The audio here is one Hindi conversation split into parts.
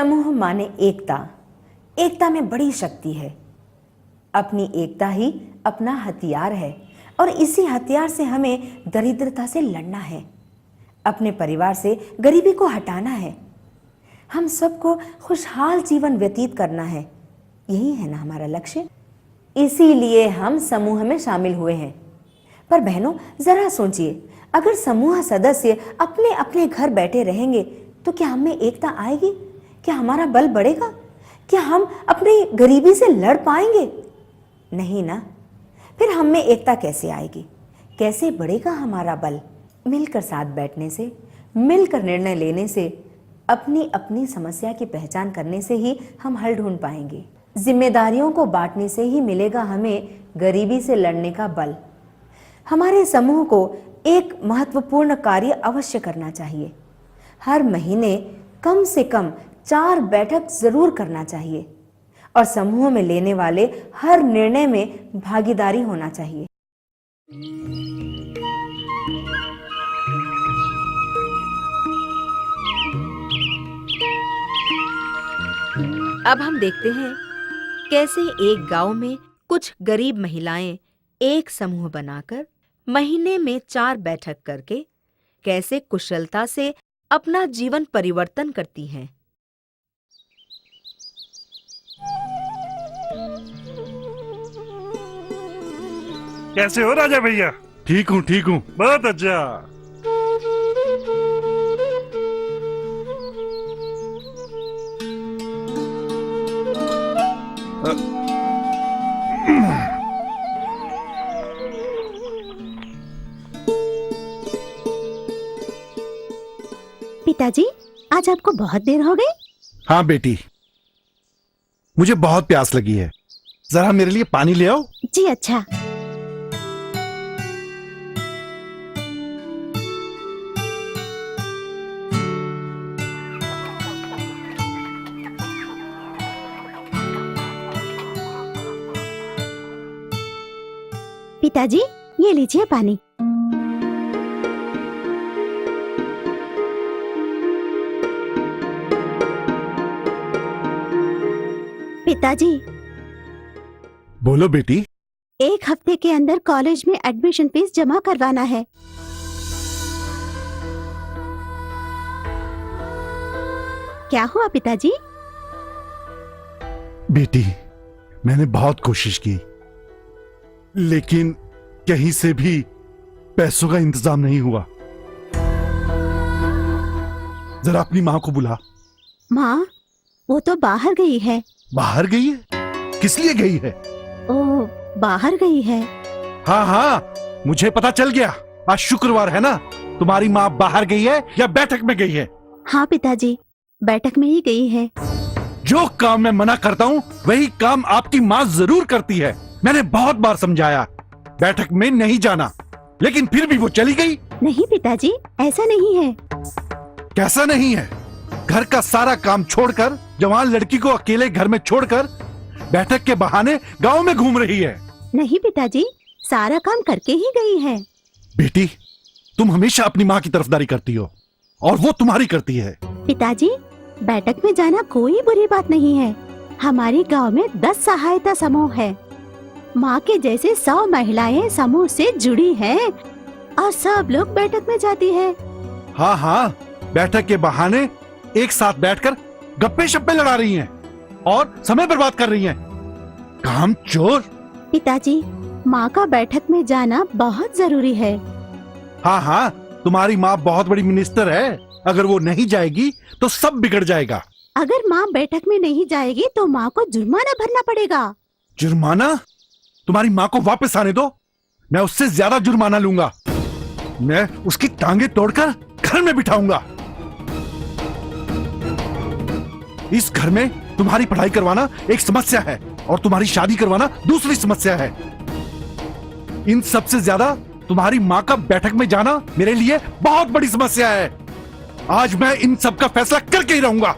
समूह माने एकता। एकता में बड़ी शक्ति है। अपनी एकता ही अपना हथियार है और इसी हथियार से हमें दरिद्रता से लड़ना है, अपने परिवार से गरीबी को हटाना है, हम सबको खुशहाल जीवन व्यतीत करना है। यही है ना हमारा लक्ष्य। इसीलिए हम समूह में शामिल हुए हैं। पर बहनों, जरा सोचिए, अगर समूह सदस्य अपने अपने घर बैठे रहेंगे तो क्या हम में एकता आएगी? क्या हमारा बल बढ़ेगा? क्या हम अपनी गरीबी से लड़ पाएंगे? नहीं ना। फिर हम में एकता कैसे आएगी? कैसे बढ़ेगा हमारा बल? मिलकर साथ बैठने से, मिलकर निर्णय लेने से, अपनी अपनी समस्या की पहचान करने से ही हम हल ढूंढ पाएंगे। जिम्मेदारियों को बांटने से ही मिलेगा हमें गरीबी से लड़ने का बल। हमारे समूह को एक महत्वपूर्ण कार्य अवश्य करना चाहिए। हर महीने कम से कम 4 बैठक जरूर करना चाहिए और समूह में लेने वाले हर निर्णय में भागीदारी होना चाहिए। अब हम देखते हैं कैसे एक गांव में कुछ गरीब महिलाएं एक समूह बनाकर महीने में 4 बैठक करके कैसे कुशलता से अपना जीवन परिवर्तन करती हैं। कैसे हो राजा भैया? ठीक हूँ ठीक हूँ। बहुत अच्छा। पिताजी, आज आपको बहुत देर हो गई? हाँ बेटी, मुझे बहुत प्यास लगी है, जरा मेरे लिए पानी ले आओ। जी अच्छा। पिताजी, ये लीजिए पानी। पिताजी। बोलो बेटी। 1 हफ्ते के अंदर कॉलेज में एडमिशन फीस जमा करवाना है। क्या हुआ पिताजी? बेटी, मैंने बहुत कोशिश की, लेकिन कहीं से भी पैसों का इंतजाम नहीं हुआ। जरा अपनी माँ को बुला। माँ, वो तो बाहर गई है। बाहर गई है? किस लिए गई है? ओ, बाहर गई है। हाँ हाँ, मुझे पता चल गया। आज शुक्रवार है ना, तुम्हारी माँ बाहर गई है या बैठक में गई है? हाँ पिताजी, बैठक में ही गई है। जो काम मैं मना करता हूँ वही काम आपकी माँ जरूर करती है। मैंने बहुत बार समझाया बैठक में नहीं जाना, लेकिन फिर भी वो चली गई। नहीं पिताजी, ऐसा नहीं है। कैसा नहीं है? घर का सारा काम छोड़कर, जवान लड़की को अकेले घर में छोड़कर बैठक के बहाने गांव में घूम रही है। नहीं पिताजी, सारा काम करके ही गई है। बेटी, तुम हमेशा अपनी माँ की तरफदारी करती हो और वो तुम्हारी करती है। पिताजी, बैठक में जाना कोई बुरी बात नहीं है। हमारे गांव में 10 सहायता समूह है। माँ के जैसे 100 महिलाएं समूह से जुड़ी हैं और सब लोग बैठक में जाती है। हाँ हाँ, बैठक के बहाने एक साथ बैठकर गप्पे शप्पे लड़ा रही हैं और समय बर्बाद कर रही हैं। काम चोर। पिताजी, माँ का बैठक में जाना बहुत जरूरी है। हाँ हाँ, तुम्हारी माँ बहुत बड़ी मिनिस्टर है। अगर वो नहीं जाएगी तो सब बिगड़ जाएगा। अगर माँ बैठक में नहीं जाएगी तो माँ को जुर्माना भरना पड़ेगा। जुर्माना? तुम्हारी माँ को वापस आने दो, मैं उससे ज्यादा जुर्माना लूंगा। मैं उसकी टांगे तोड़कर घर में बिठाऊंगा। इस घर में तुम्हारी पढ़ाई करवाना एक समस्या है और तुम्हारी शादी करवाना दूसरी समस्या है। इन सब से ज्यादा तुम्हारी माँ का बैठक में जाना मेरे लिए बहुत बड़ी समस्या है। आज मैं इन सब का फैसला करके ही रहूंगा।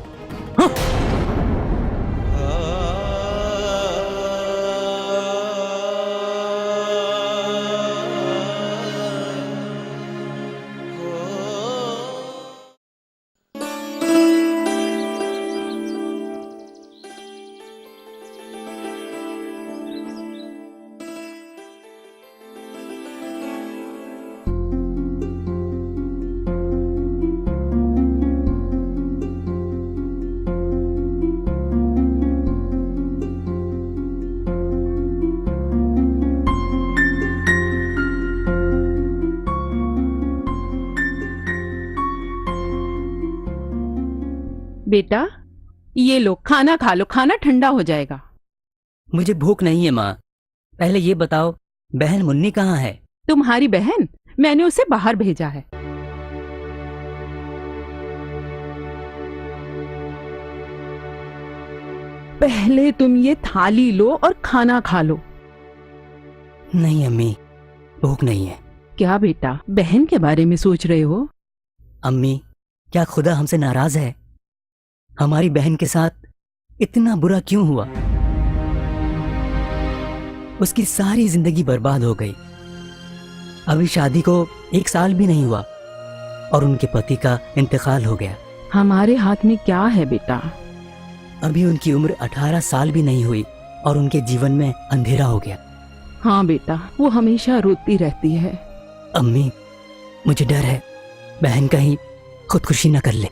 बेटा, ये लो खाना खा लो, खाना ठंडा हो जाएगा। मुझे भूख नहीं है माँ। पहले ये बताओ, बहन मुन्नी कहाँ है? तुम्हारी बहन? मैंने उसे बाहर भेजा है। पहले तुम ये थाली लो और खाना खा लो। नहीं अम्मी, भूख नहीं है। क्या बेटा, बहन के बारे में सोच रहे हो? अम्मी, क्या खुदा हमसे नाराज है? हमारी बहन के साथ इतना बुरा क्यों हुआ? उसकी सारी जिंदगी बर्बाद हो गई। अभी शादी को 1 साल भी नहीं हुआ और उनके पति का इंतकाल हो गया। हमारे हाथ में क्या है बेटा? अभी उनकी उम्र 18 साल भी नहीं हुई और उनके जीवन में अंधेरा हो गया। हाँ बेटा, वो हमेशा रोती रहती है। अम्मी, मुझे डर है बहन कहीं खुदकुशी न कर ले।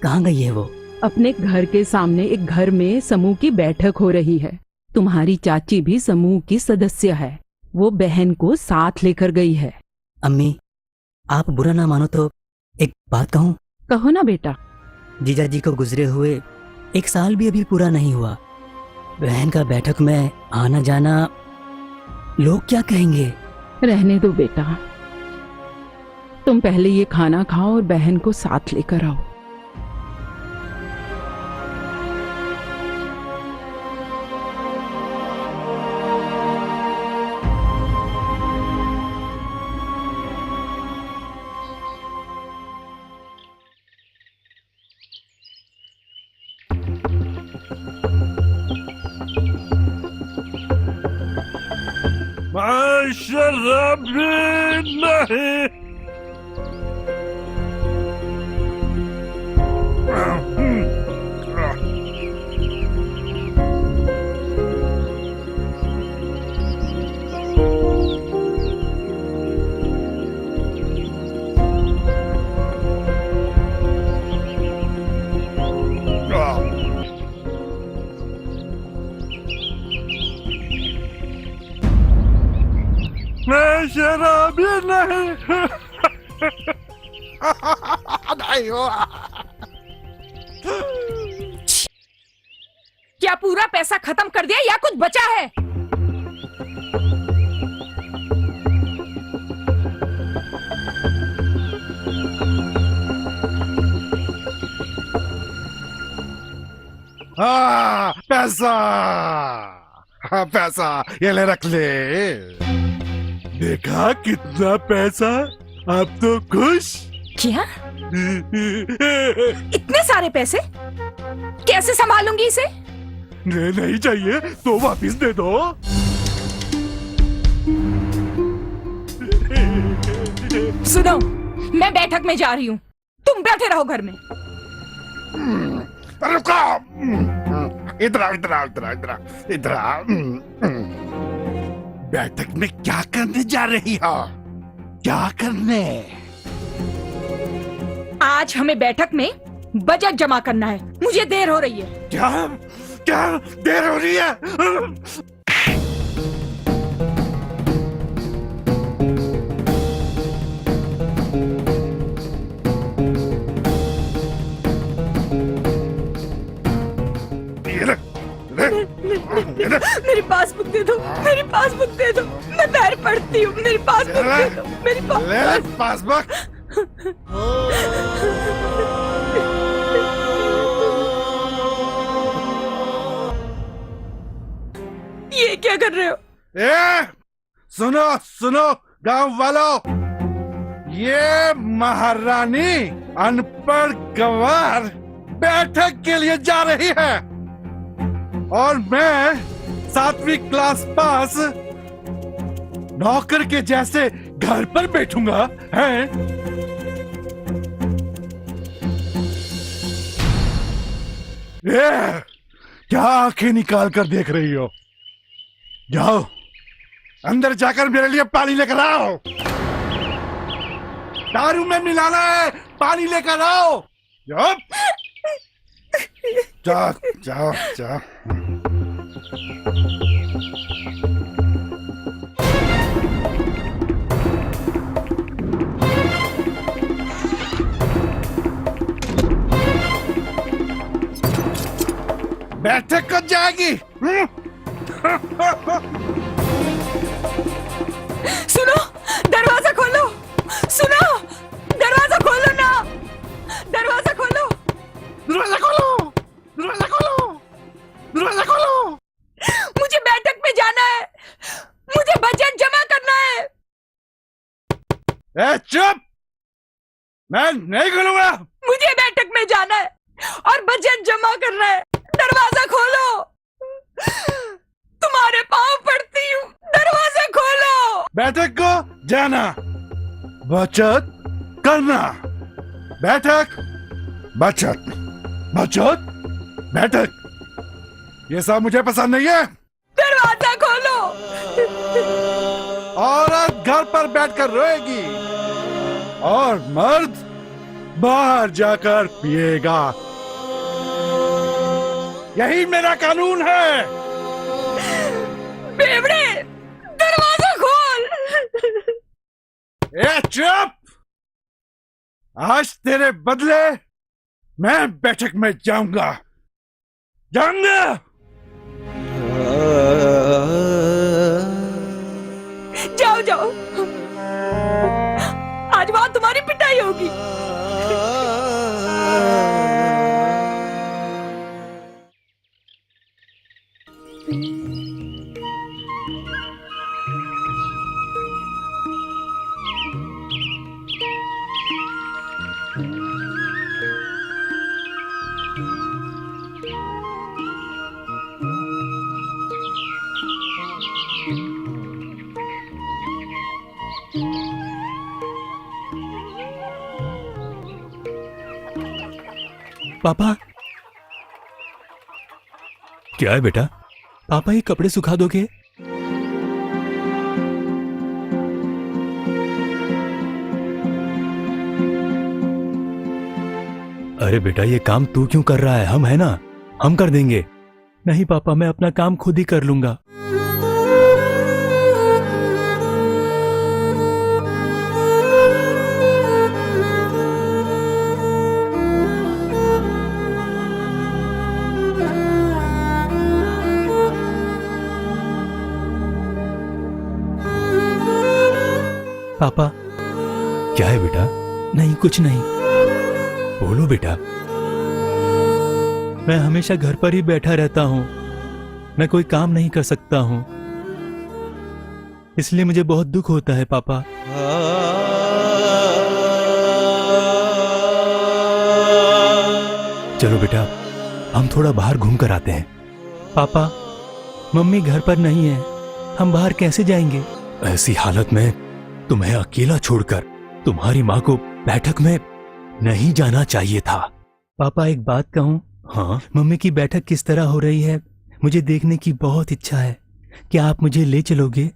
कहाँ गई है वो? अपने घर के सामने एक घर में समूह की बैठक हो रही है। तुम्हारी चाची भी समूह की सदस्य है। वो बहन को साथ लेकर गई है। अम्मी, आप बुरा ना मानो तो एक बात कहूँ? कहो ना बेटा। जीजा जी को गुजरे हुए 1 साल भी अभी पूरा नहीं हुआ। बहन का बैठक में आना जाना, लोग क्या कहेंगे? रहने दो बेटा, तुम पहले ये खाना खाओ और बहन को साथ लेकर आओ। मैं शराबी नहीं। मैं शराबी नहीं। नहीं हो। क्या पूरा पैसा खत्म कर दिया या कुछ बचा है? पैसा, हाँ पैसा, ये ले रख ले। देखा कितना पैसा? आप तो खुश? क्या? इतने सारे पैसे कैसे संभालूंगी इसे? नहीं चाहिए तो वापिस दे दो। सुनो, मैं बैठक में जा रही हूँ, तुम बैठे रहो घर में। रुको, इधर आओ, इधर आओ, इधर आओ, इधर आओ, इधर आओ। बैठक में क्या करने जा रही हो? क्या करने? आज हमें बैठक में बजट जमा करना है। मुझे देर हो रही है। क्या क्या देर हो रही है? मेरी पासबुक दे दो, मेरी पासबुक दे दो, मैं पैर पड़ती हूँ। मेरी पासबुक दे दो, मेरी पासबुक। ये क्या कर रहे हो? सुनो सुनो गांव वालों, ये महारानी अनपढ़ गंवार बैठक के लिए जा रही है और मैं 7वीं क्लास पास नौकर के जैसे घर पर बैठूंगा, हैं? क्या आंखें निकाल कर देख रही हो? जाओ अंदर जाकर मेरे लिए पानी लेकर आओ। दारू में मिलाना है, पानी लेकर आओ। जाओ जाओ जाओ जाओ। बैठक कब जाएगी? सुनो, दरवाजा खोलो। सुनो, दरवाजा खोलो ना। दरवाजा खोलो। दरवाजा खोलो, दरवाजा खोलो, दरवाजा खोलो। मुझे बैठक में जाना है। मुझे बजट जमा करना है। ए चुप! मैं नहीं खोलूंगा। मुझे बैठक में जाना है और बजट जमा करना है। दरवाजा खोलो। तुम्हारे पाँव पड़ती हूँ, दरवाजा खोलो। बैठक को जाना, बचत करना। बैठक, बचत, बचत, बैठक। ये सब मुझे पसंद नहीं है। दरवाजा खोलो। औरत घर पर बैठकर रोएगी और मर्द बाहर जाकर पिएगा। यही मेरा कानून है। बेवड़े, दरवाजा खोल। ए चुप! आज तेरे बदले मैं बैठक में जाऊंगा, जाऊंगा। जाओ जाओ, आज वहां तुम्हारी पिटाई होगी। पापा, क्या है बेटा? पापा ये कपड़े सुखा दोगे? अरे बेटा, ये काम तू क्यों कर रहा है? हम है ना, हम कर देंगे। नहीं पापा, मैं अपना काम खुद ही कर लूंगा। पापा, क्या है बेटा? नहीं, कुछ नहीं। बोलो बेटा। मैं हमेशा घर पर ही बैठा रहता हूं, मैं कोई काम नहीं कर सकता हूं, इसलिए मुझे बहुत दुख होता है पापा। चलो बेटा, हम थोड़ा बाहर घूम कर आते हैं। पापा, मम्मी घर पर नहीं है, हम बाहर कैसे जाएंगे? ऐसी हालत में तुम्हें अकेला छोड़कर तुम्हारी माँ को बैठक में नहीं जाना चाहिए था। पापा, एक बात कहूँ? हाँ? मम्मी की बैठक किस तरह हो रही है, मुझे देखने की बहुत इच्छा है। क्या आप मुझे ले चलोगे?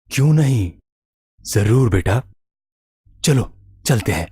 क्यों नहीं, जरूर बेटा, चलो चलते हैं।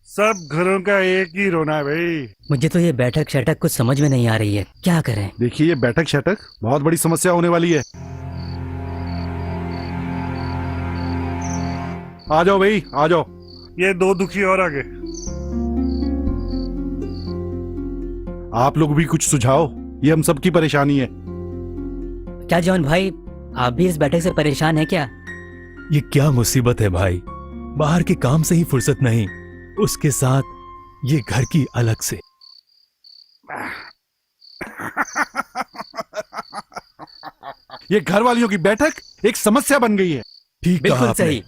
सब घरों का एक ही रोना है भाई। मुझे तो ये बैठक शैठक कुछ समझ में नहीं आ रही है, क्या करें? देखिए, ये बैठक शैठक बहुत बड़ी समस्या होने वाली है। आ जाओ भाई, आ जाओ। ये दो दुखी और आगे। आप लोग भी कुछ सुझाओ, ये हम सबकी परेशानी है। क्या जॉन भाई, आप भी इस बैठक से परेशान हैं क्या? ये क्या मुसीबत है भाई, बाहर के काम से ही फुर्सत नहीं, उसके साथ ये घर की अलग से। ये घर वालियों की बैठक एक समस्या बन गई है। ठीक कहा बिल्कुल आपने। सही।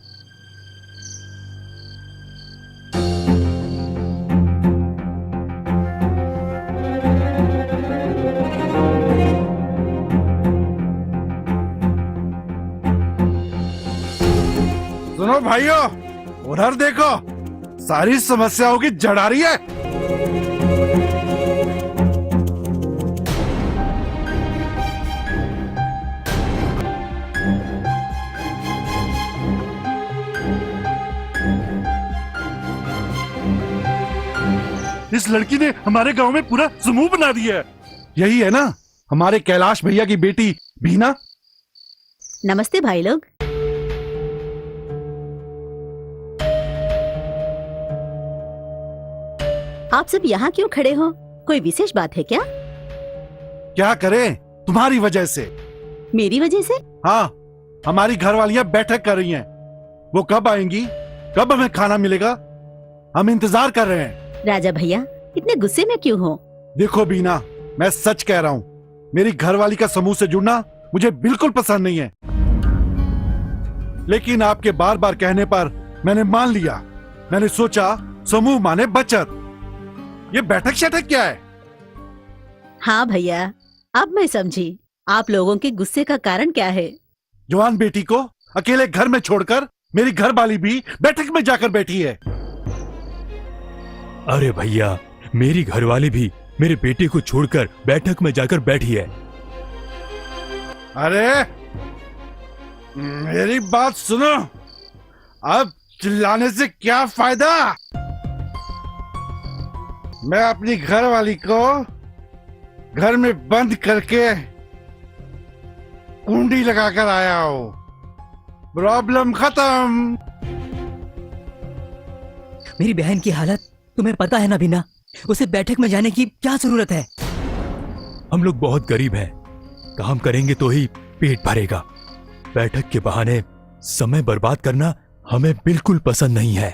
सुनो भाइयों, उधर देखो, सारी समस्याओं की जड़ आ रही है। इस लड़की ने हमारे गांव में पूरा समूह बना दिया है। यही है ना हमारे कैलाश भैया की बेटी बीना। नमस्ते भाई लोग। आप सब यहाँ क्यों खड़े हो? कोई विशेष बात है क्या? क्या करें तुम्हारी वजह से। मेरी वजह से? हाँ, हमारी घरवालियां बैठक कर रही हैं। वो कब आएंगी, कब हमें खाना मिलेगा, हम इंतजार कर रहे हैं। राजा भैया इतने गुस्से में क्यों हो? देखो बीना, मैं सच कह रहा हूँ, मेरी घरवाली का समूह से जुड़ना मुझे बिल्कुल पसंद नहीं है, लेकिन आपके बार बार कहने पर मैंने मान लिया। मैंने सोचा समूह माने बचत। ये बैठक शठक क्या है? हाँ भैया, अब मैं समझी आप लोगों के गुस्से का कारण क्या है। जवान बेटी को अकेले घर में छोड़कर मेरी घरवाली भी बैठक में जाकर बैठी है। अरे भैया, मेरी घरवाली भी मेरे बेटे को छोड़कर बैठक में जाकर बैठी है। अरे मेरी बात सुनो, अब चिल्लाने से क्या फायदा। मैं अपनी घरवाली को घर में बंद करके कुंडी लगाकर आया हूं। प्रॉब्लम खत्म। मेरी बहन की हालत तुम्हें पता है ना बीना, उसे बैठक में जाने की क्या जरूरत है? हम लोग बहुत गरीब हैं, काम करेंगे तो ही पेट भरेगा। बैठक के बहाने समय बर्बाद करना हमें बिल्कुल पसंद नहीं है।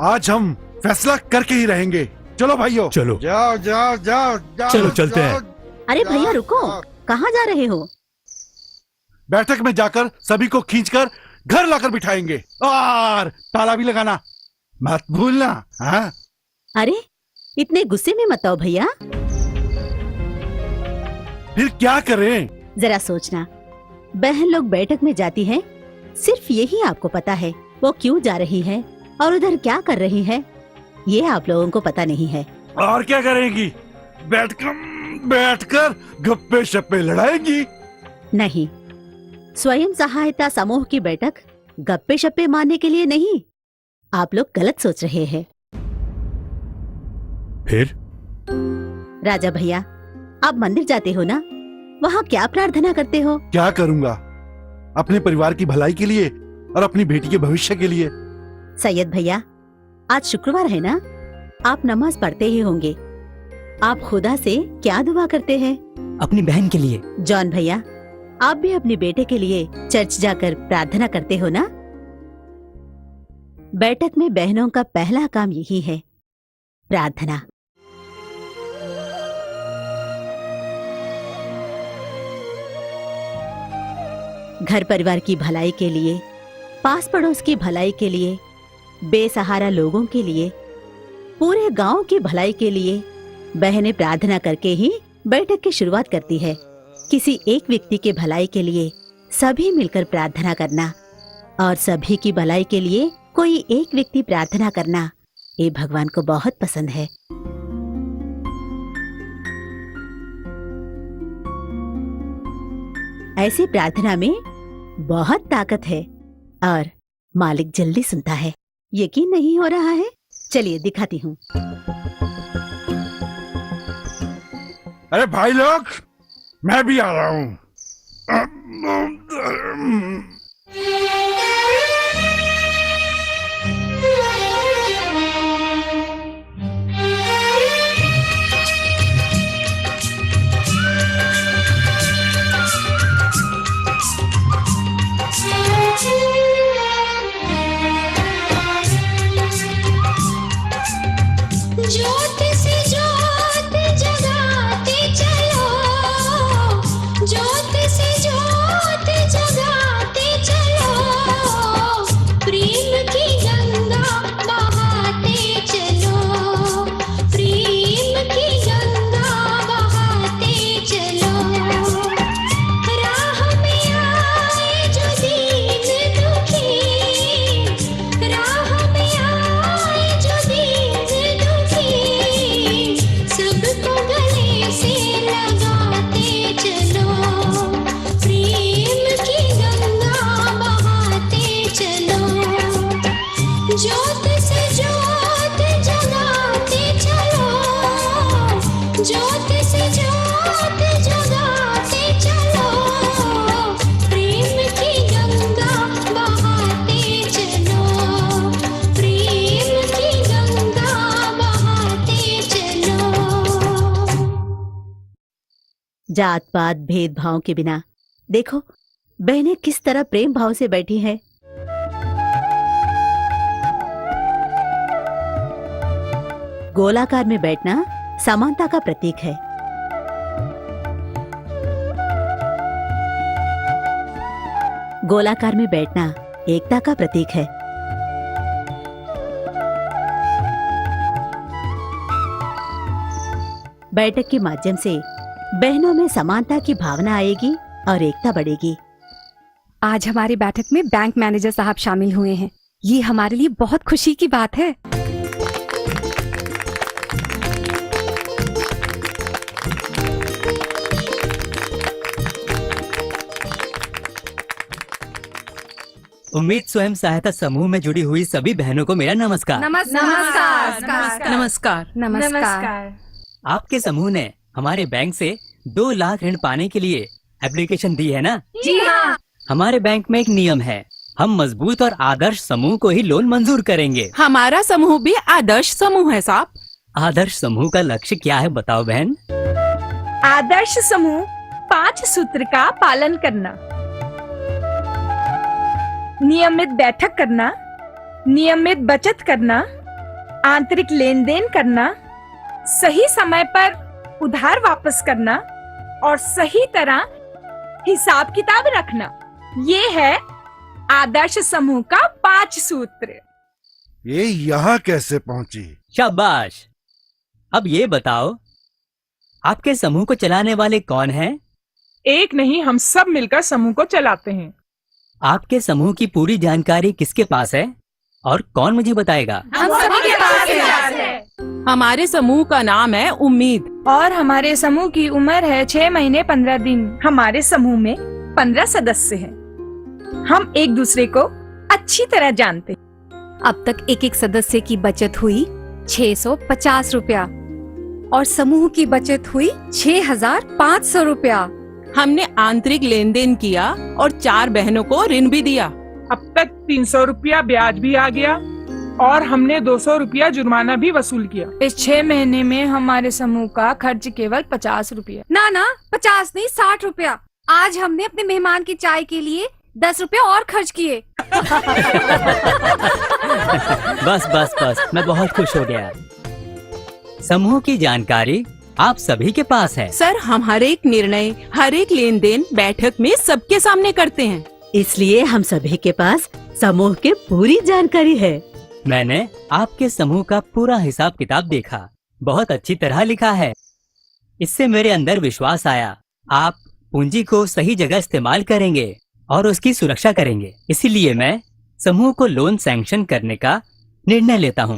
आज हम फैसला करके ही रहेंगे। चलो भाइयों, चलो। जाओ जाओ जाओ जाओ। चलो चलते हैं। अरे भैया रुको, कहाँ जा रहे हो? बैठक में जाकर सभी को खींचकर घर लाकर बिठाएंगे, और ताला भी लगाना मत भूलना। हाँ? अरे इतने गुस्से में मत आओ भैया। फिर क्या करें? जरा सोचना, बहन लोग बैठक में जाती है, सिर्फ यही आपको पता है वो क्यों जा रही है और उधर क्या कर रही है, ये आप लोगों को पता नहीं है। और क्या करेंगी? बैठकर गप्पे शप्पे लड़ाएंगी। नहीं, स्वयं सहायता समूह की बैठक गप्पे शप्पे मारने के लिए नहीं। आप लोग गलत सोच रहे हैं। फिर? राजा भैया, आप मंदिर जाते हो ना, वहाँ क्या प्रार्थना करते हो? क्या करूंगा, अपने परिवार की भलाई के लिए और अपनी बेटी के भविष्य के लिए। सैयद भैया, आज शुक्रवार है ना, आप नमाज पढ़ते ही होंगे। आप खुदा से क्या दुआ करते हैं? अपनी बहन के लिए। जॉन भैया, आप भी अपने बेटे के लिए चर्च जाकर प्रार्थना करते हो ना? बैठक में बहनों का पहला काम यही है, प्रार्थना। घर परिवार की भलाई के लिए, पास पड़ोस की भलाई के लिए, बेसहारा लोगों के लिए, पूरे गांव की भलाई के लिए बहनें प्रार्थना करके ही बैठक की शुरुआत करती है। किसी एक व्यक्ति के भलाई के लिए सभी मिलकर प्रार्थना करना और सभी की भलाई के लिए कोई एक व्यक्ति प्रार्थना करना, ये भगवान को बहुत पसंद है। ऐसी प्रार्थना में बहुत ताकत है और मालिक जल्दी सुनता है। यकीन नहीं हो रहा है? चलिए दिखाती हूँ। अरे भाई लोग, मैं भी आ रहा हूँ। ज्योत से ज्योत जगाते चलो, ज्योत से ज्योत जगाते चलो, प्रेम की गंगा बहाते चलो, प्रेम की गंगा बहाते चलो। राह में आए जो दीन दुखी, राह में आए जो दीन दुखी, सबको गले से लगाते चलो, प्रेम की गंगा बहाते चलो। ज्योत से ज्योत जगा जात पात भेदभाव के बिना। देखो बहनें किस तरह प्रेम भाव से बैठी हैं। गोलाकार में बैठना समानता का प्रतीक है। गोलाकार में बैठना एकता का प्रतीक है। बैठक के माध्यम से बहनों में समानता की भावना आएगी और एकता बढ़ेगी। आज हमारी बैठक में बैंक मैनेजर साहब शामिल हुए हैं। ये हमारे लिए बहुत खुशी की बात है। उम्मीद स्वयं सहायता समूह में जुड़ी हुई सभी बहनों को मेरा नमस्कार। नमस्कार। नमस्कार। आपके समूह ने हमारे बैंक से 2 लाख ऋण पाने के लिए एप्लीकेशन दी है ना? जी हाँ। हमारे बैंक में एक नियम है, हम मजबूत और आदर्श समूह को ही लोन मंजूर करेंगे। हमारा समूह भी आदर्श समूह है साहब। आदर्श समूह का लक्ष्य क्या है बताओ बहन? आदर्श समूह 5 सूत्र का पालन करना, नियमित बैठक करना, नियमित बचत करना, आंतरिक लेन देन करना, सही समय पर उधार वापस करना और सही तरह हिसाब किताब रखना। ये है आदर्श समूह का 5 सूत्र। ये यहाँ कैसे पहुँची? शाबाश। अब ये बताओ, आपके समूह को चलाने वाले कौन हैं? एक नहीं, हम सब मिलकर समूह को चलाते हैं। आपके समूह की पूरी जानकारी किसके पास है और कौन मुझे बताएगा? हम सभी के पास है। हमारे समूह का नाम है उम्मीद और हमारे समूह की उम्र है 6 महीने 15 दिन। हमारे समूह में 15 सदस्य हैं। हम एक दूसरे को अच्छी तरह जानते हैं। अब तक एक सदस्य की बचत हुई 650 रुपया और समूह की बचत हुई 6500 रुपया। हमने आंतरिक लेन देन किया और 4 बहनों को ऋण भी दिया। अब तक 300 रुपया ब्याज भी आ गया और हमने 200 रुपया जुर्माना भी वसूल किया। इस 6 महीने में हमारे समूह का खर्च केवल 50 रुपया। ना 50 नहीं 60 रुपया। आज हमने अपने मेहमान की चाय के लिए 10 रुपया और खर्च किए। बस मैं बहुत खुश हो गया। समूह की जानकारी आप सभी के पास है। सर, हम हर एक निर्णय, हर एक लेन देन बैठक में सबके सामने करते हैं। इसलिए हम सभी के पास समूह की पूरी जानकारी है। मैंने आपके समूह का पूरा हिसाब किताब देखा, बहुत अच्छी तरह लिखा है। इससे मेरे अंदर विश्वास आया, आप पूंजी को सही जगह इस्तेमाल करेंगे और उसकी सुरक्षा करेंगे। इसीलिए मैं समूह को लोन सैंक्शन करने का निर्णय लेता हूँ।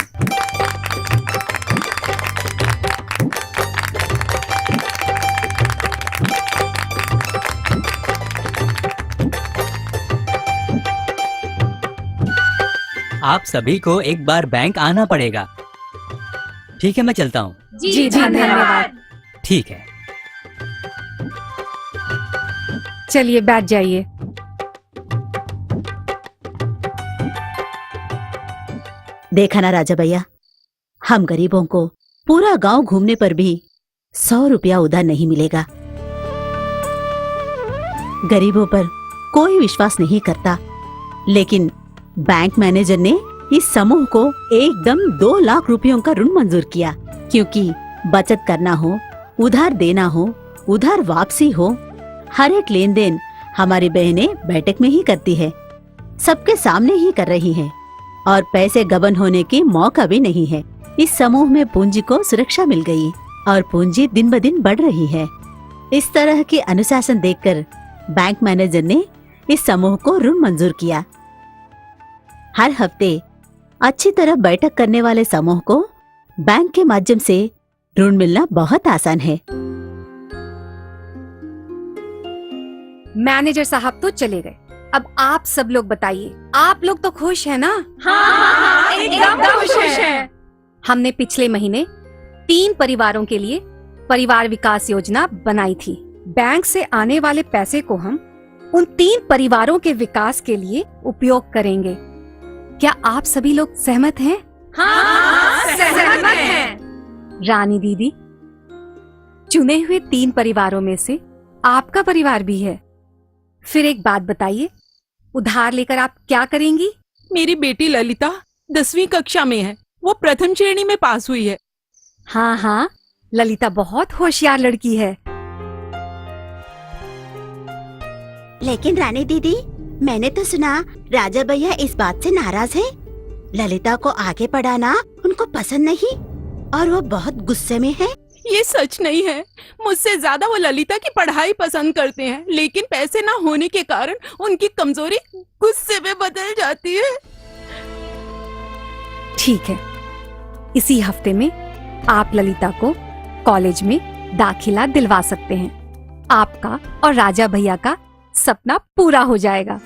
आप सभी को एक बार बैंक आना पड़ेगा। ठीक है, मैं चलता हूँ। जी धन्यवाद। ठीक है, चलिए बैठ जाइए। देखा ना राजा भैया, हम गरीबों को पूरा गांव घूमने पर भी 100 रुपया उधार नहीं मिलेगा। गरीबों पर कोई विश्वास नहीं करता, लेकिन बैंक मैनेजर ने इस समूह को एकदम 2 लाख रुपयों का ऋण मंजूर किया, क्योंकि बचत करना हो, उधार देना हो, उधार वापसी हो, हर एक लेन देन हमारी बहनें बैठक में ही करती है, सबके सामने ही कर रही हैं और पैसे गबन होने की मौका भी नहीं है। इस समूह में पूंजी को सुरक्षा मिल गई और पूंजी दिन ब दिन बढ़ रही है। इस तरह के अनुशासन देखकर बैंक मैनेजर ने इस समूह को ऋण मंजूर किया। हर हफ्ते अच्छी तरह बैठक करने वाले समूह को बैंक के माध्यम से ऋण मिलना बहुत आसान है। मैनेजर साहब तो चले गए, अब आप सब लोग बताइए, आप लोग तो खुश हैं ना? हाँ, एकदम खुश हैं। हमने पिछले महीने 3 परिवारों के लिए परिवार विकास योजना बनाई थी। बैंक से आने वाले पैसे को हम उन 3 परिवारों के विकास के लिए उपयोग करेंगे। क्या आप सभी लोग सहमत हैं? हाँ, सहमत हैं। रानी दीदी, चुने हुए 3 परिवारों में से आपका परिवार भी है। फिर एक बात बताइए, उधार लेकर आप क्या करेंगी? मेरी बेटी ललिता 10वीं कक्षा में है, वो प्रथम श्रेणी में पास हुई है। हाँ हाँ, ललिता बहुत होशियार लड़की है। लेकिन रानी दीदी, मैंने तो सुना राजा भैया इस बात से नाराज है। ललिता को आगे पढ़ाना उनको पसंद नहीं और वो बहुत गुस्से में है। ये सच नहीं है। मुझसे ज्यादा वो ललिता की पढ़ाई पसंद करते हैं, लेकिन पैसे ना होने के कारण उनकी कमजोरी गुस्से में बदल जाती है। ठीक है, इसी हफ्ते में आप ललिता को कॉलेज में दाखिला दिलवा सकते हैं। आपका और राजा भैया का सपना पूरा हो जाएगा।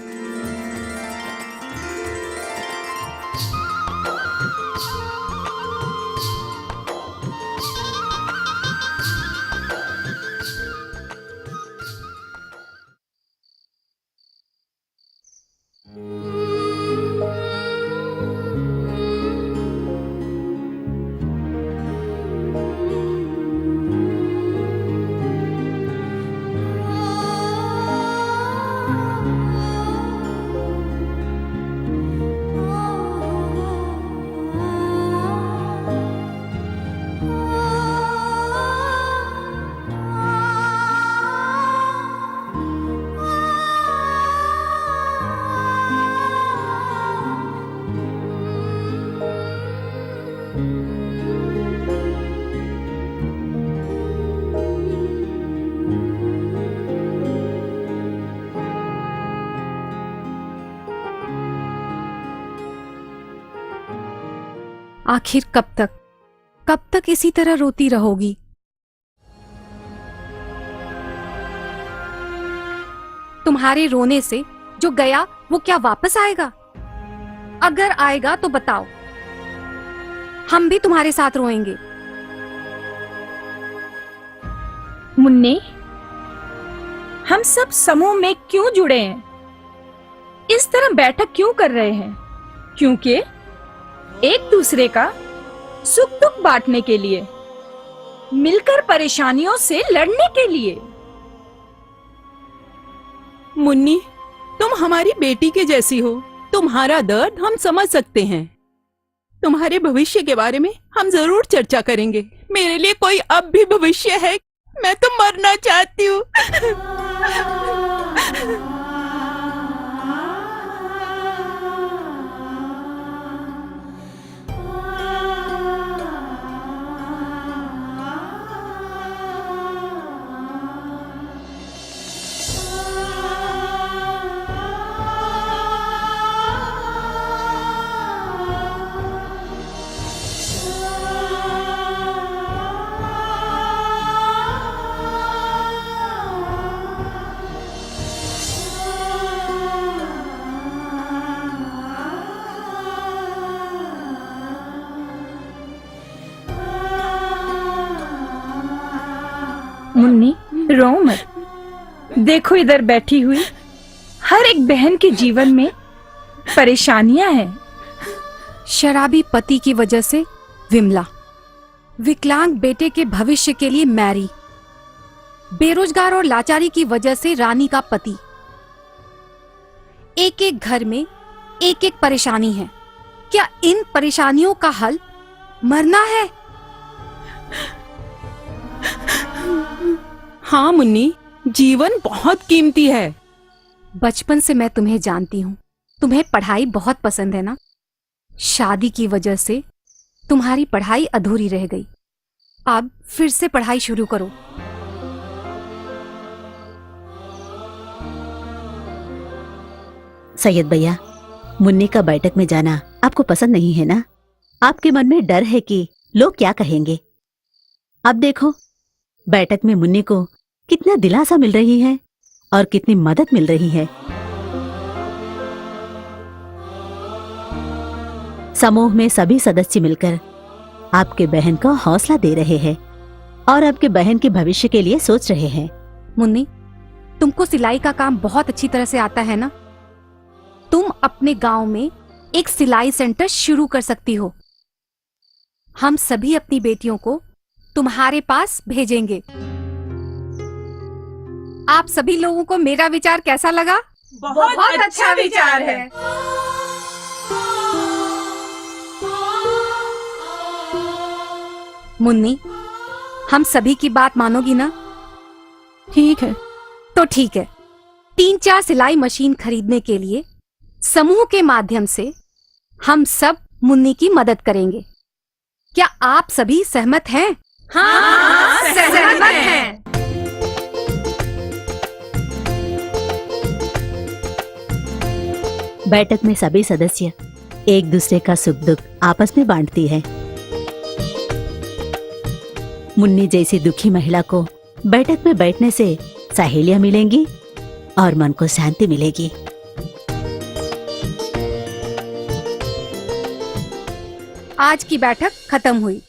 आखिर कब तक इसी तरह रोती रहोगी? तुम्हारे रोने से जो गया वो क्या वापस आएगा? अगर आएगा तो बताओ, हम भी तुम्हारे साथ रोएंगे। मुन्नी, हम सब समूह में क्यों जुड़े हैं? इस तरह बैठक क्यों कर रहे हैं? क्योंकि एक दूसरे का सुख दुख बांटने के लिए, मिलकर परेशानियों से लड़ने के लिए। मुन्नी, तुम हमारी बेटी के जैसी हो। तुम्हारा दर्द हम समझ सकते हैं। तुम्हारे भविष्य के बारे में हम जरूर चर्चा करेंगे। मेरे लिए कोई अब भी भविष्य है? मैं तो मरना चाहती हूँ। मुन्नी, रो मत। देखो इधर बैठी हुई हर एक बहन के जीवन में परेशानियां हैं। शराबी पति की वजह से विमला, विकलांग बेटे के भविष्य के लिए मैरी, बेरोजगार और लाचारी की वजह से रानी का पति। एक एक घर में एक एक परेशानी है। क्या इन परेशानियों का हल मरना है? हाँ मुन्नी, जीवन बहुत कीमती है। बचपन से मैं तुम्हें जानती हूँ, तुम्हें पढ़ाई बहुत पसंद है ना? शादी की वजह से तुम्हारी पढ़ाई अधूरी रह गई। अब फिर से पढ़ाई शुरू करो। सैयद भैया, मुन्नी का बैठक में जाना आपको पसंद नहीं है ना? आपके मन में डर है कि लोग क्या कहेंगे। अब देखो, बैठक में मुन्नी को कितना दिलासा मिल रही है और कितनी मदद मिल रही है। समूह में सभी सदस्य मिलकर आपके बहन को हौसला दे रहे हैं और आपके बहन के भविष्य के लिए सोच रहे हैं। मुन्नी, तुमको सिलाई का काम बहुत अच्छी तरह से आता है ना? तुम अपने गांव में एक सिलाई सेंटर शुरू कर सकती हो। हम सभी अपनी बेटियों को तुम्हारे पास भेजेंगे। आप सभी लोगों को मेरा विचार कैसा लगा? बहुत अच्छा विचार है। मुन्नी, हम सभी की बात मानोगी ना? ठीक है। तो ठीक है, 3-4 सिलाई मशीन खरीदने के लिए समूह के माध्यम से हम सब मुन्नी की मदद करेंगे। क्या आप सभी सहमत हैं? हाँ, सहमत हैं। बैठक में सभी सदस्य एक दूसरे का सुख दुख आपस में बांटती है। मुन्नी जैसी दुखी महिला को बैठक में बैठने से सहेलियां मिलेंगी और मन को शांति मिलेगी। आज की बैठक खत्म हुई।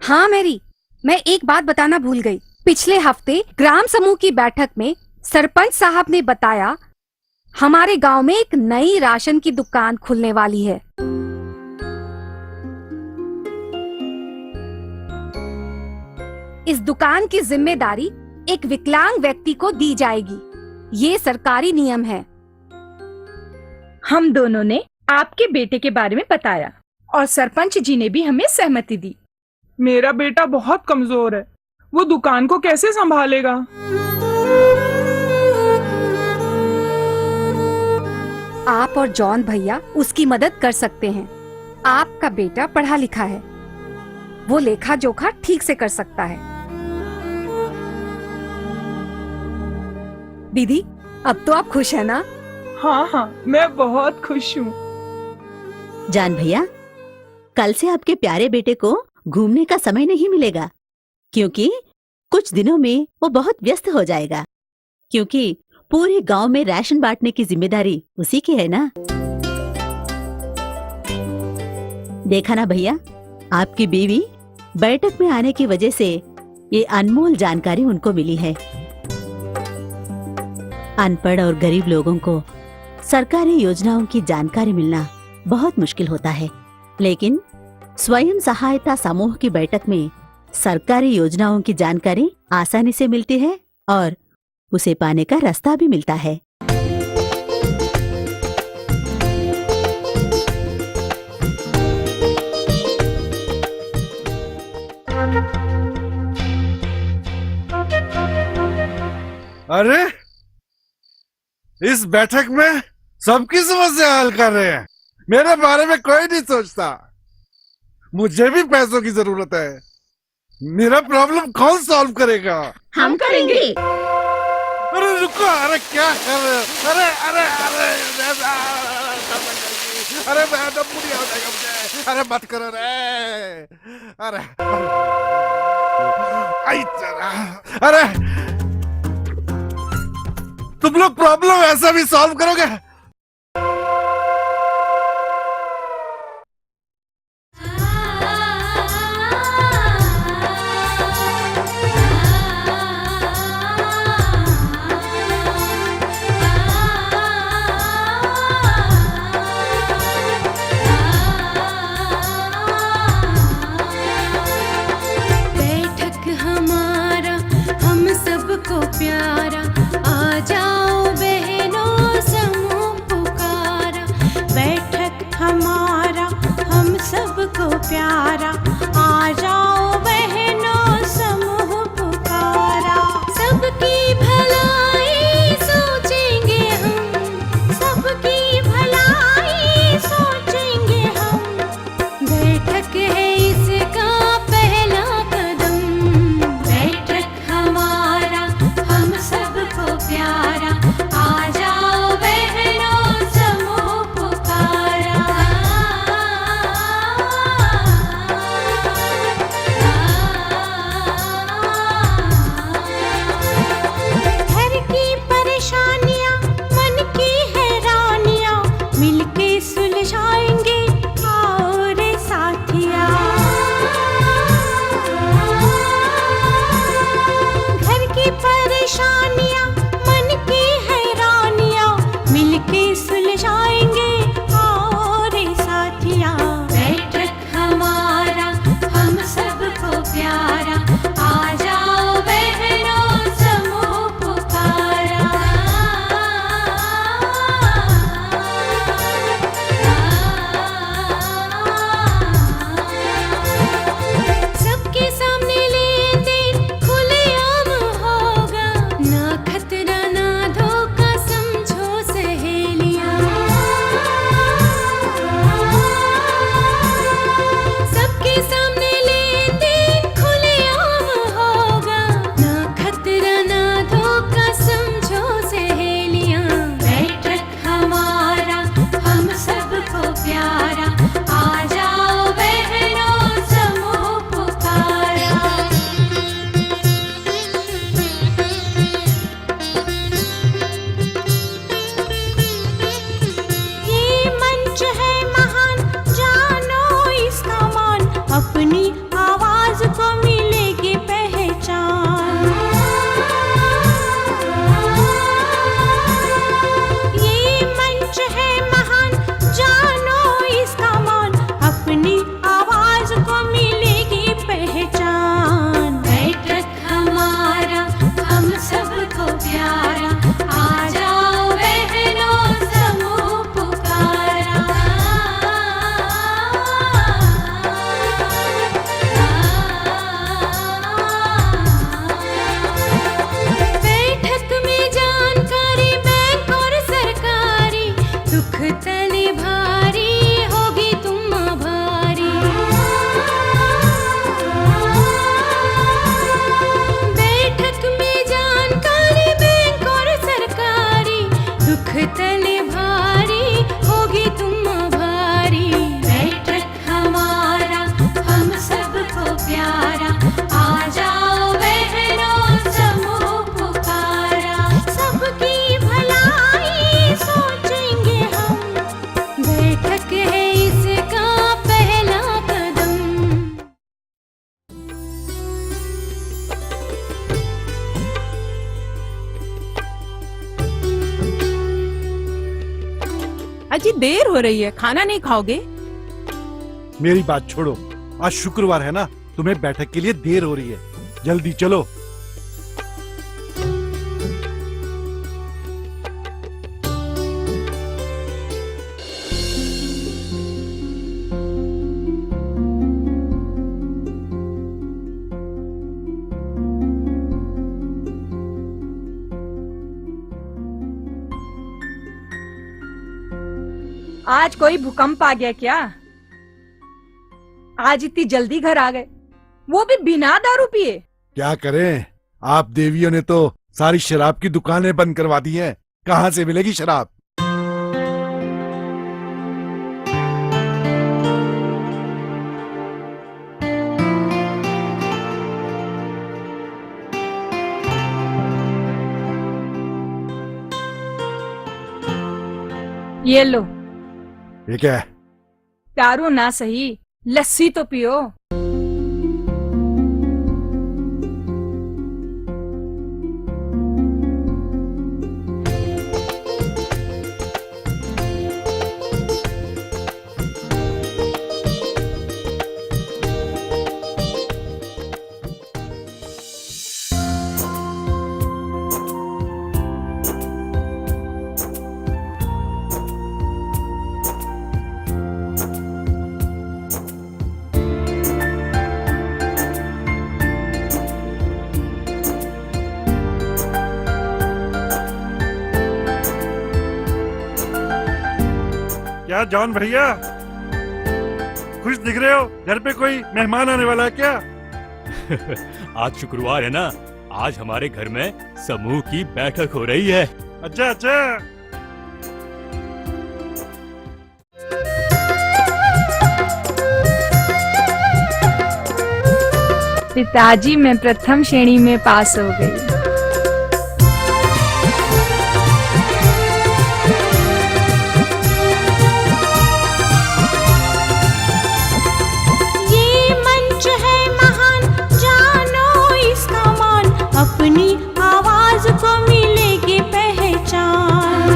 हाँ मैरी, मैं एक बात बताना भूल गई। पिछले हफ्ते ग्राम समूह की बैठक में सरपंच साहब ने बताया हमारे गांव में एक नई राशन की दुकान खुलने वाली है। इस दुकान की जिम्मेदारी एक विकलांग व्यक्ति को दी जाएगी। ये सरकारी नियम है। हम दोनों ने आपके बेटे के बारे में बताया और सरपंच जी ने भी हमें सहमति दी। मेरा बेटा बहुत कमजोर है, वो दुकान को कैसे संभालेगा? आप और जॉन भैया उसकी मदद कर सकते हैं। आपका बेटा पढ़ा लिखा है, वो लेखा जोखा ठीक से कर सकता है। दीदी, अब तो आप खुश हैं ना? हाँ हाँ, मैं बहुत खुश हूँ। जान भैया, कल से आपके प्यारे बेटे को घूमने का समय नहीं मिलेगा, क्योंकि कुछ दिनों में वो बहुत व्यस्त हो जाएगा, क्योंकि पूरे गांव में राशन बांटने की जिम्मेदारी उसी की है ना। देखा ना भैया, आपकी बीवी बैठक में आने की वजह से ये अनमोल जानकारी उनको मिली है। अनपढ़ और गरीब लोगों को सरकारी योजनाओं की जानकारी मिलना बहुत मुश्किल होता है, लेकिन स्वयं सहायता समूह की बैठक में सरकारी योजनाओं की जानकारी आसानी से मिलती है और उसे पाने का रास्ता भी मिलता है। अरे, इस बैठक में सबकी समस्या हल कर रहे हैं, मेरे बारे में कोई नहीं सोचता। मुझे भी पैसों की जरूरत है, मेरा प्रॉब्लम कौन सॉल्व करेगा? हम करेंगे। अरे रुको, अरे क्या कर रहे हो? अरे अरे अरे अरे मैडम, बुरी हो जाएगा मुझे। अरे मत करो रे। अरे आई चला। अरे तुम लोग प्रॉब्लम ऐसा भी सॉल्व करोगे? बैठक हमारा हम सबको प्यारा, आ जाओ बहनों समूह पुकारा। बैठक हमारा हम सबको प्यारा, आ जाओ बहनों समूह पुकारा। सबकी भलाई सोचेंगे हम, सबकी भलाई सोचेंगे हम। बैठक है इसका पहला कदम। बैठक हमारा हम सबको प्यारा, आ जाओ बहनों समूह पुकारा। पिताजी देर हो रही है, खाना नहीं खाओगे? मेरी बात छोड़ो, आज शुक्रवार है ना, तुम्हें बैठक के लिए देर हो रही है, जल्दी चलो। आज कोई भूकंप आ गया क्या? आज इतनी जल्दी घर आ गए, वो भी बिना दारू पिए। क्या करें, आप देवियों ने तो सारी शराब की दुकानें बंद करवा दी हैं। कहाँ से मिलेगी शराब? ये लो, ये क्या है? दारू ना सही, लस्सी तो पियो। क्या जॉन भैया, खुश दिख रहे हो? घर पे कोई मेहमान आने वाला है क्या? आज शुक्रवार है ना, आज हमारे घर में समूह की बैठक हो रही है। अच्छा अच्छा। पिताजी मैं प्रथम श्रेणी में पास हो गई। ये मंच है महान, जानो इसका मान, अपनी आवाज को मिलेगी पहचान।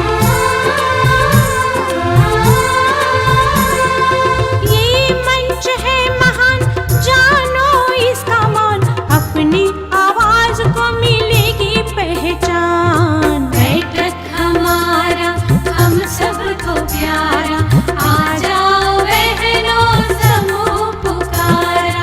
ये मंच है महान, जानो इसका मान, अपनी आवाज को मिलेगी पहचान। बैठक हमारा, हम सबको प्यारा, आ जाओ बहनों समूह पुकारा।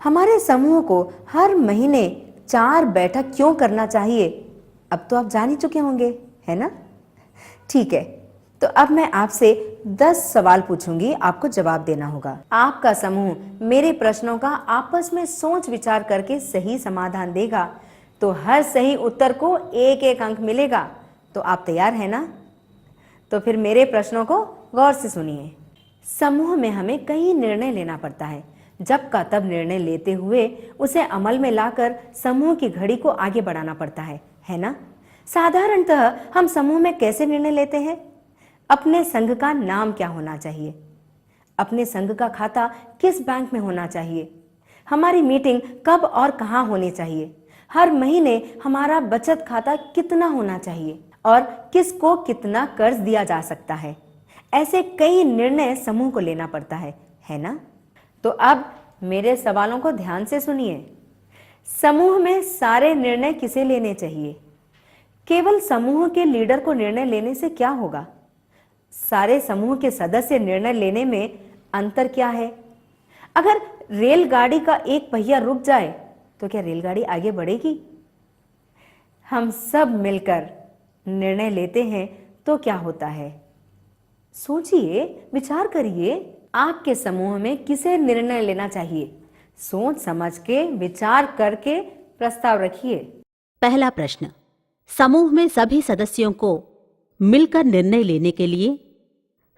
हमारे समूह को हर महीने 4 बैठक क्यों करना चाहिए, अब तो आप जान ही चुके होंगे, है ना? ठीक है, तो अब मैं आपसे 10 सवाल पूछूंगी, आपको जवाब देना होगा। आपका समूह मेरे प्रश्नों का आपस में सोच विचार करके सही समाधान देगा तो हर सही उत्तर को 1-1 अंक मिलेगा। तो आप तैयार हैं ना? तो फिर मेरे प्रश्नों को गौर से सुनिए। समूह में हमें कई निर्णय लेना पड़ता है, जब का तब निर्णय लेते हुए उसे अमल में लाकर समूह की घड़ी को आगे बढ़ाना पड़ता है ना? साधारणतः हम समूह में कैसे निर्णय लेते हैं? अपने संघ का नाम क्या होना चाहिए? अपने संघ का खाता किस बैंक में होना चाहिए? हमारी मीटिंग कब और कहाँ होनी चाहिए? हर महीने हमारा बचत खाता कितना होना चाहिए और किसको कितना कर्ज दिया जा सकता है? ऐसे कई निर्णय समूह को लेना पड़ता है ना? तो अब मेरे सवालों को ध्यान से सुनिए। समूह में सारे निर्णय किसे लेने चाहिए? केवल समूह के लीडर को निर्णय लेने से क्या होगा? सारे समूह के सदस्य निर्णय लेने में अंतर क्या है? अगर रेलगाड़ी का एक पहिया रुक जाए तो क्या रेलगाड़ी आगे बढ़ेगी? हम सब मिलकर निर्णय लेते हैं तो क्या होता है? सोचिए, विचार करिए, आपके समूह में किसे निर्णय लेना चाहिए? सोच समझ के विचार करके प्रस्ताव रखिए। पहला प्रश्न, समूह में सभी सदस्यों को मिलकर निर्णय लेने के लिए,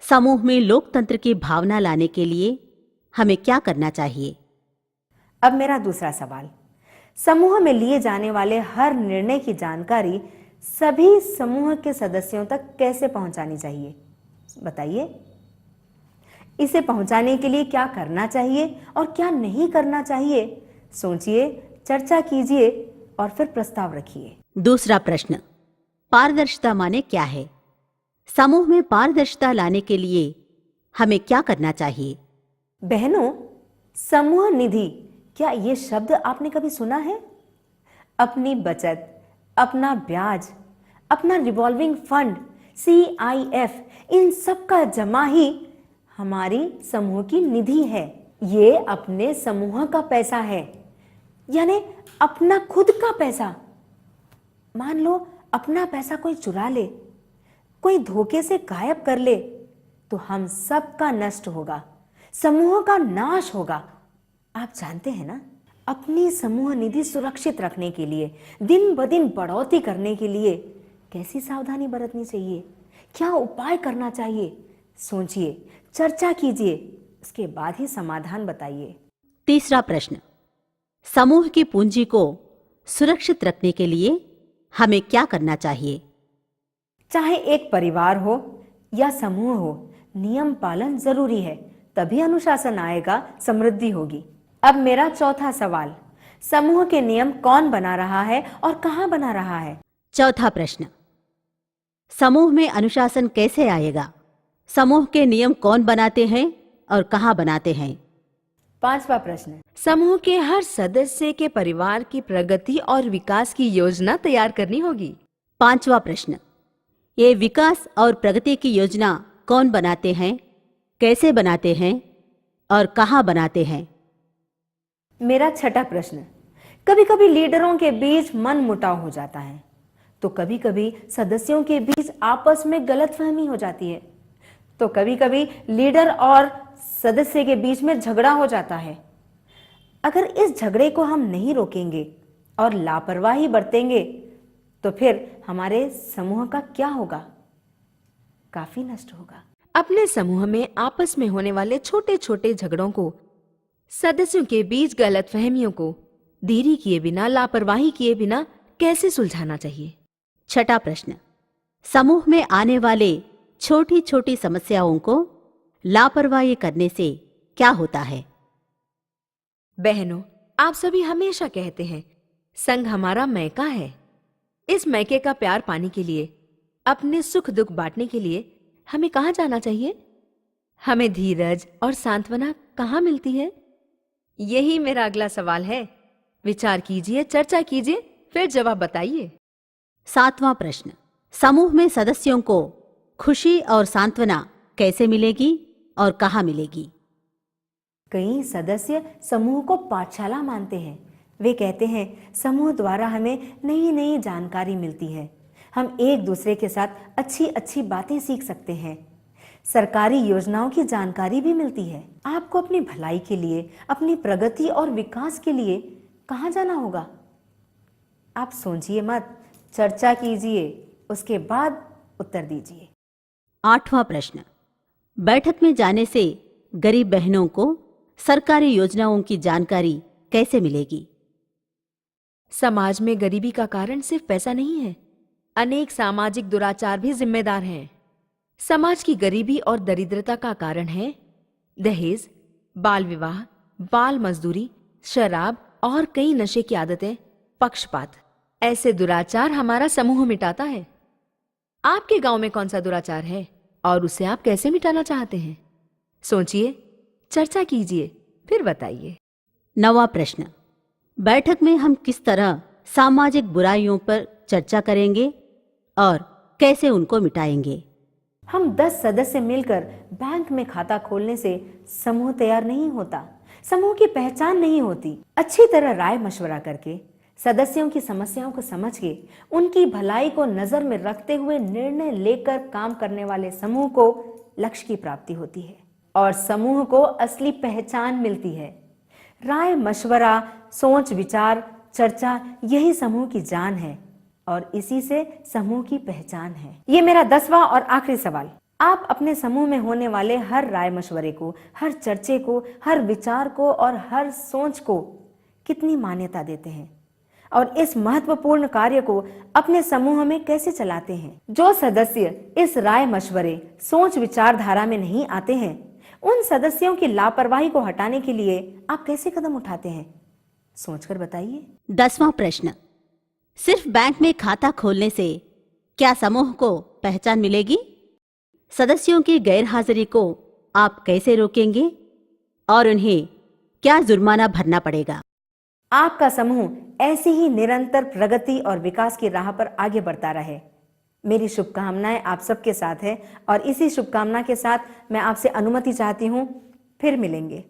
समूह में लोकतंत्र की भावना लाने के लिए हमें क्या करना चाहिए? अब मेरा दूसरा सवाल, समूह में लिए जाने वाले हर निर्णय की जानकारी सभी समूह के सदस्यों तक कैसे पहुंचानी चाहिए, बताइए। इसे पहुंचाने के लिए क्या करना चाहिए और क्या नहीं करना चाहिए, सोचिए, चर्चा कीजिए और फिर प्रस्ताव रखिए। दूसरा प्रश्न, पारदर्शिता माने क्या है? समूह में पारदर्शिता लाने के लिए हमें क्या करना चाहिए? बहनों, समूह निधि, क्या ये शब्द आपने कभी सुना है? अपनी बचत, अपना ब्याज, अपना रिवॉल्विंग फंड, CIF, इन सब का जमा ही हमारी समूह की निधि है। ये अपने समूह का पैसा है, यानी अपना खुद का पैसा। मान लो अपना पैसा कोई चुरा ले, कोई धोखे से गायब कर ले, तो हम सब का नष्ट होगा, समूह का नाश होगा। आप जानते हैं ना, अपनी समूह निधि सुरक्षित रखने के लिए, दिन ब दिन बढ़ोतरी करने के लिए कैसी सावधानी बरतनी चाहिए, क्या उपाय करना चाहिए, सोचिए, चर्चा कीजिए, उसके बाद ही समाधान बताइए। तीसरा प्रश्न, समूह की पूंजी को सुरक्षित रखने के लिए हमें क्या करना चाहिए? चाहे एक परिवार हो या समूह हो, नियम पालन जरूरी है, तभी अनुशासन आएगा, समृद्धि होगी। अब मेरा चौथा सवाल, समूह के नियम कौन बना रहा है और कहां बना रहा है? चौथा प्रश्न, समूह में अनुशासन कैसे आएगा? समूह के नियम कौन बनाते हैं और कहां बनाते हैं? पांचवा प्रश्न, समूह के हर सदस्य के परिवार की प्रगति और विकास की योजना तैयार करनी होगी। पांचवा प्रश्न, ये विकास और प्रगति की योजना कौन बनाते हैं, कैसे बनाते हैं और कहां बनाते हैं? मेरा छठा प्रश्न, कभी कभी लीडरों के बीच मन मुटाव हो जाता है, तो कभी कभी सदस्यों के बीच आपस में गलतफहमी हो जाती है, तो कभी कभी लीडर और सदस्य के बीच में झगड़ा हो जाता है। अगर इस झगड़े को हम नहीं रोकेंगे और लापरवाही बरतेंगे तो फिर हमारे समूह का क्या होगा? काफी नष्ट होगा। अपने समूह में आपस में होने वाले छोटे छोटे झगड़ों को, सदस्यों के बीच गलतफहमियों को देरी किए बिना, लापरवाही किए बिना कैसे सुलझाना चाहिए? छठा प्रश्न, समूह में आने वाले छोटी छोटी समस्याओं को लापरवाही करने से क्या होता है? बहनों, आप सभी हमेशा कहते हैं संघ हमारा मैका है। इस मैके का प्यार पाने के लिए, अपने सुख दुख बांटने के लिए हमें कहाँ जाना चाहिए? हमें धीरज और सांत्वना कहाँ मिलती है? यही मेरा अगला सवाल है। विचार कीजिए, चर्चा कीजिए, फिर जवाब बताइए। सातवां प्रश्न, समूह में सदस्यों को खुशी और सांत्वना कैसे मिलेगी और कहाँ मिलेगी? कई सदस्य समूह को पाठशाला मानते हैं। वे कहते हैं समूह द्वारा हमें नई नई जानकारी मिलती है, हम एक दूसरे के साथ अच्छी अच्छी बातें सीख सकते हैं, सरकारी योजनाओं की जानकारी भी मिलती है। आपको अपनी भलाई के लिए, अपनी प्रगति और विकास के लिए कहाँ जाना होगा? आप सोचिए मत, चर्चा कीजिए, उसके बाद उत्तर दीजिए। आठवां प्रश्न, बैठक में जाने से गरीब बहनों को सरकारी योजनाओं की जानकारी कैसे मिलेगी? समाज में गरीबी का कारण सिर्फ पैसा नहीं है, अनेक सामाजिक दुराचार भी जिम्मेदार हैं। समाज की गरीबी और दरिद्रता का कारण है दहेज, बाल विवाह, बाल मजदूरी, शराब और कई नशे की आदतें, पक्षपात। ऐसे दुराचार हमारा समूह मिटाता है। आपके गांव में कौन सा दुराचार है और उसे आप कैसे मिटाना चाहते हैं? सोचिए, चर्चा कीजिए, फिर बताइए। नवा प्रश्न, बैठक में हम किस तरह सामाजिक बुराइयों पर चर्चा करेंगे और कैसे उनको मिटाएंगे? हम 10 सदस्य मिलकर बैंक में खाता खोलने से समूह तैयार नहीं होता, समूह की पहचान नहीं होती। अच्छी तरह राय मशवरा करके, सदस्यों की समस्याओं को समझ के, उनकी भलाई को नजर में रखते हुए निर्णय लेकर काम करने वाले समूह को लक्ष्य की प्राप्ति होती है और समूह को असली पहचान मिलती है। राय मशवरा, सोच विचार, चर्चा यही समूह की जान है और इसी से समूह की पहचान है। ये मेरा 10वां और आखिरी सवाल, आप अपने समूह में होने वाले हर राय मशवरे को, हर चर्चे को, हर विचार को और हर सोच को कितनी मान्यता देते हैं और इस महत्वपूर्ण कार्य को अपने समूह में कैसे चलाते हैं? जो सदस्य इस राय मशवरे, सोच विचारधारा में नहीं आते हैं, उन सदस्यों की लापरवाही को हटाने के लिए आप कैसे कदम उठाते हैं? सोचकर बताइए। 10वां प्रश्न, सिर्फ बैंक में खाता खोलने से क्या समूह को पहचान मिलेगी? सदस्यों की गैरहाजिरी को आप कैसे रोकेंगे और उन्हें क्या जुर्माना भरना पड़ेगा? आपका समूह ऐसी ही निरंतर प्रगति और विकास की राह पर आगे बढ़ता रहे। मेरी शुभकामनाएं आप सबके साथ है और इसी शुभकामना के साथ मैं आपसे अनुमति चाहती हूं। फिर मिलेंगे।